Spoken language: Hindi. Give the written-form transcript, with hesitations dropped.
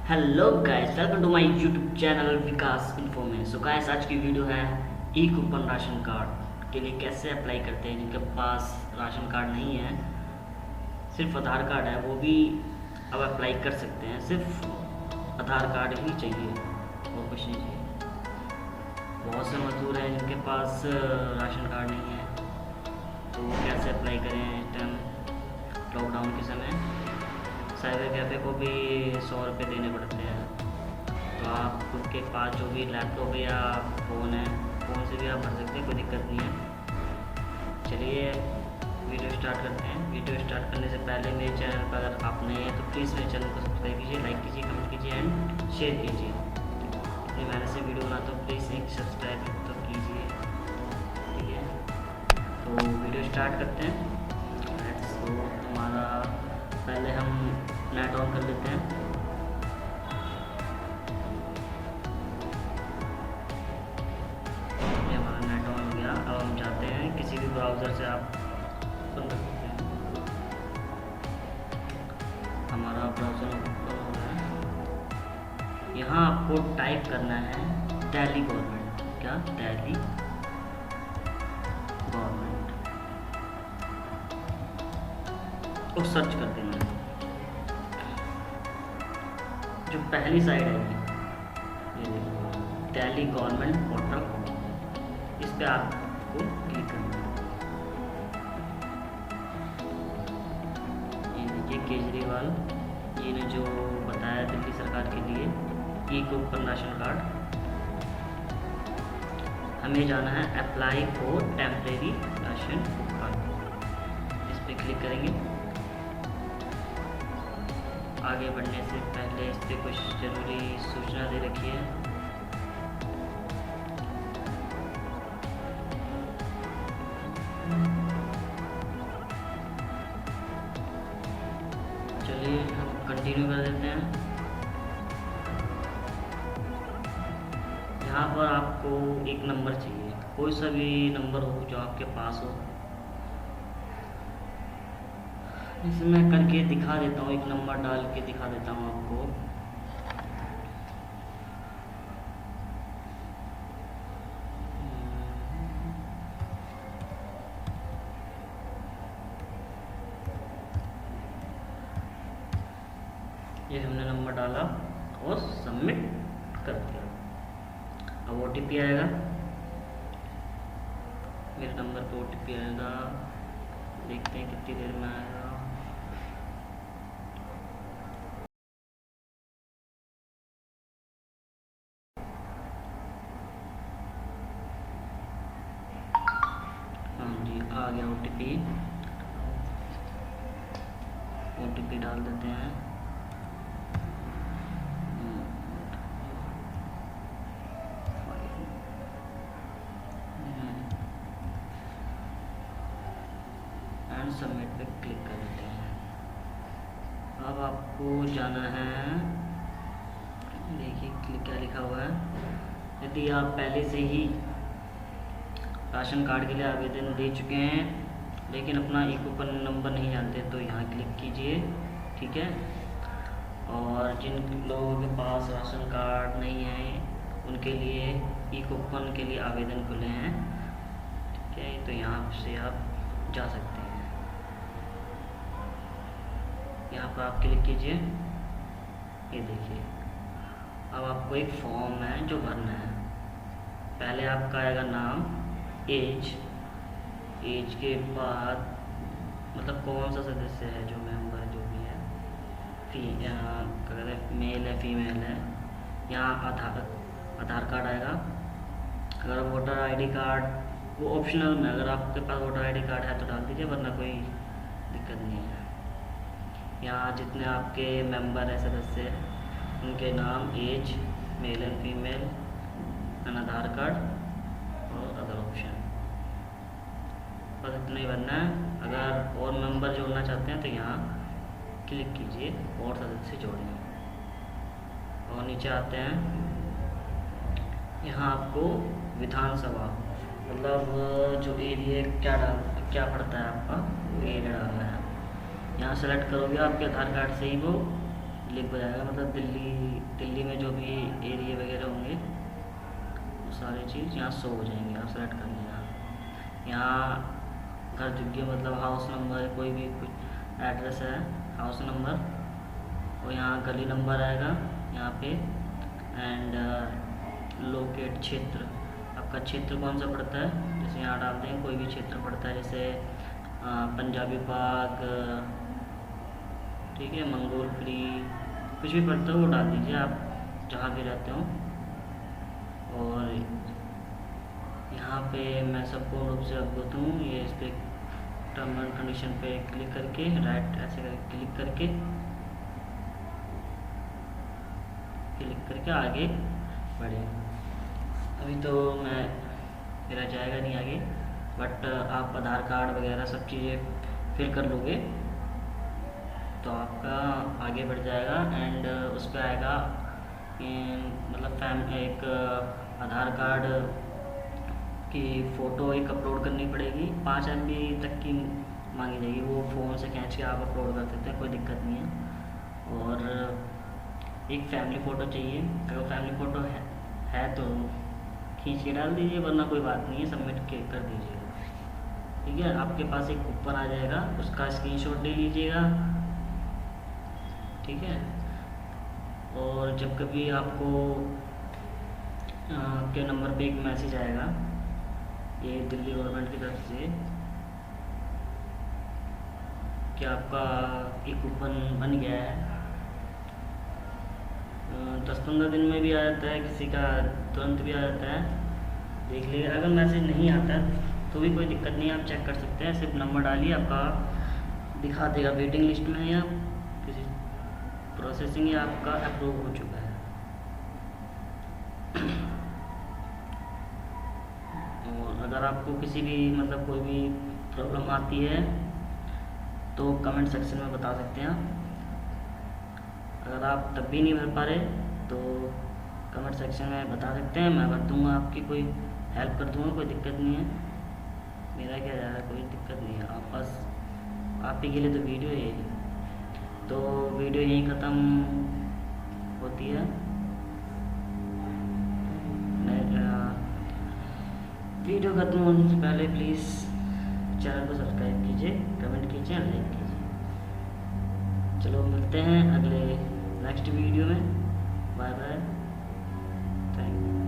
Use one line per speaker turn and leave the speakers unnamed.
Hello guys, welcome to my YouTube channel Vikas Info में। सो गाइस, आज की वीडियो है ई कूपन राशन कार्ड के लिए कैसे अप्लाई करते हैं। जिनके पास राशन कार्ड नहीं है, सिर्फ आधार कार्ड है, वो भी अब अप्लाई कर सकते हैं। सिर्फ आधार कार्ड ही चाहिए और कुछ नहीं चाहिए। बहुत से मजदूर हैं जिनके पास राशन कार्ड नहीं है, तो वो कैसे अप्लाई करें इस टाइम लॉकडाउन के समय। साइबर कैफ़े को भी 100 रुपये देने पड़ते हैं। तो आप खुद के पास जो भी लैपटॉप या फ़ोन है, फ़ोन से भी आप भर सकते हैं, कोई दिक्कत नहीं है। चलिए वीडियो स्टार्ट करते हैं। वीडियो स्टार्ट करने से पहले मेरे चैनल पर अगर आप नए हैं तो प्लीज़ मेरे चैनल को सब्सक्राइब कीजिए, लाइक कीजिए, कमेंट कीजिए एंड शेयर कीजिए। इतनी मेहनत से वीडियो बनाता हूँ, प्लीज़ एक सब्सक्राइब तो कीजिए, ठीक है। तो वीडियो स्टार्ट करते हैं। तो हमारा पहले हम नेट ऑन कर लेते हैं। ये हमारा नेट ऑन हो गया। अब हम जाते हैं किसी भी ब्राउज़र से आप ओपन कर सकते हैं। हमारा ब्राउज़र ओपन हो गया है। यहाँ आपको टाइप करना है दिल्ली गवर्नमेंट। क्या? दिल्ली गवर्नमेंट और सर्च कर देना है। जो पहली साइड है ये देखो, दिल्ली गवर्नमेंट पोर्टल, इस पे आपको क्लिक करना है। ये देखिए केजरीवाल जी ने जो बताया दिल्ली सरकार के लिए ई कूपन राशन कार्ड, हमें जाना है apply for temporary ration coupon. इस पे क्लिक करेंगे। आगे बढ़ने से पहले इस पर कुछ ज़रूरी सूचना दे रखी है। चलिए हम कंटिन्यू कर देते हैं। यहाँ पर आपको एक नंबर चाहिए, कोई सा भी नंबर हो जो आपके पास हो। इसे मैं करके दिखा देता हूँ, एक नंबर डाल के दिखा देता हूँ आपको। ये हमने नंबर डाला और सबमिट कर दिया। अब OTP आएगा, मेरे नंबर पे OTP आएगा। देखते हैं कितनी देर में आएगा। हाँ जी, आ गया OTP डाल देते हैं। एंड सबमिट पे क्लिक कर देते हैं। अब आपको जाना है, देखिए क्या लिखा हुआ है। यदि आप पहले से ही राशन कार्ड के लिए आवेदन दे चुके हैं लेकिन अपना ई कूपन नंबर नहीं जानते तो यहाँ क्लिक कीजिए, ठीक है। और जिन लोगों के पास राशन कार्ड नहीं है उनके लिए ई कूपन के लिए आवेदन खुले हैं, ठीक है। तो यहाँ से आप जा सकते हैं। यहाँ पर आप क्लिक कीजिए। ये देखिए, अब आपको एक फॉर्म है जो भरना है। पहले आपका आएगा नाम, एज के बाद मतलब कौन सा सदस्य है, जो मेंबर जो भी है, अगर मेल है फीमेल है। यहाँ आधार कार्ड आएगा। अगर वोटर आईडी कार्ड, वो ऑप्शनल में, अगर आपके पास वोटर आईडी कार्ड है तो डाल दीजिए, वरना कोई दिक्कत नहीं है। यहाँ जितने आपके मेंबर है, सदस्य, उनके नाम, age, male and female, Aadhaar card और अदर ऑप्शन, बस इतना ही भरना है। अगर और मेंबर जोड़ना चाहते हैं तो यहाँ क्लिक कीजिए और सदस्य जोड़ें। और नीचे आते हैं, यहाँ आपको विधानसभा मतलब जो एरिया क्या पड़ता है आपका, वो एरिया डालना है। यहाँ सेलेक्ट करोगे, आपके आधार कार्ड से ही वो लिंक हो जाएगा, मतलब दिल्ली में जो भी एरिया वगैरह होंगे वो सारी चीज़ यहाँ शो हो जाएंगे। आप सेलेक्ट कर लेना। यहाँ घर जगह मतलब हाउस नंबर, कोई भी कुछ एड्रेस है, हाउस नंबर, और यहाँ गली नंबर आएगा यहाँ पे, एंड लोकेट क्षेत्र, आपका क्षेत्र कौन सा पड़ता है, जैसे यहाँ डालते हैं कोई भी क्षेत्र पड़ता है, जैसे पंजाबी बाग, ठीक है, मंगोलपुरी, कुछ भी पड़ता है वो डाल दीजिए आप जहाँ भी रहते हो। और यहाँ पे मैं संपूर्ण रूप से अवगत हूँ, ये इस पर टर्म एंड कंडीशन पे क्लिक करके राइट ऐसे करके क्लिक करके आगे बढ़े। अभी तो मेरा जाएगा नहीं आगे, बट आप आधार कार्ड वगैरह सब चीज़ें फिल कर लोगे तो आपका आगे बढ़ जाएगा। एंड उस पर आएगा मतलब एक आधार कार्ड की फ़ोटो एक अपलोड करनी पड़ेगी, 5 MB तक की मांगी जाएगी, वो फ़ोन से खींच के आप अपलोड कर सकते हैं, कोई दिक्कत नहीं है। और एक फैमिली फ़ोटो चाहिए, अगर फैमिली फ़ोटो है तो खींच के डाल दीजिए, वरना कोई बात नहीं है, सबमिट कर दीजिएगा, ठीक है। आपके पास एक कूपन आ जाएगा, उसका स्क्रीनशॉट ले लीजिएगा, ठीक है। और जब कभी आपको आपके नंबर पे एक मैसेज आएगा, ये दिल्ली गवर्नमेंट की तरफ से, कि आपका एक कूपन बन गया है, 10-15 दिन में भी आ जाता है, किसी का तुरंत भी आ जाता है, देख लीजिए। अगर मैसेज नहीं आता तो भी कोई दिक्कत नहीं है, आप चेक कर सकते हैं, सिर्फ नंबर डालिए, आपका दिखा देगा वेटिंग लिस्ट में है या किसी प्रोसेसिंग या आपका अप्रूव हो चुका है। और अगर आपको किसी भी मतलब कोई भी प्रॉब्लम आती है तो कमेंट सेक्शन में बता सकते हैं आप। अगर आप तब भी नहीं भर पा रहे तो कमेंट सेक्शन में बता सकते हैं, मैं भर दूंगा, आपकी कोई हेल्प कर दूंगा, कोई दिक्कत नहीं है, मेरा क्या जा रहा है, कोई दिक्कत नहीं है। आप बस आप ही के लिए तो वीडियो है, तो वीडियो यहीं ख़त्म होती है। वीडियो ख़त्म होने से पहले प्लीज़ चैनल को सब्सक्राइब कीजिए, कमेंट कीजिए और लाइक कीजिए। चलो मिलते हैं अगले नेक्स्ट वीडियो में, बाय बाय, थैंक यू।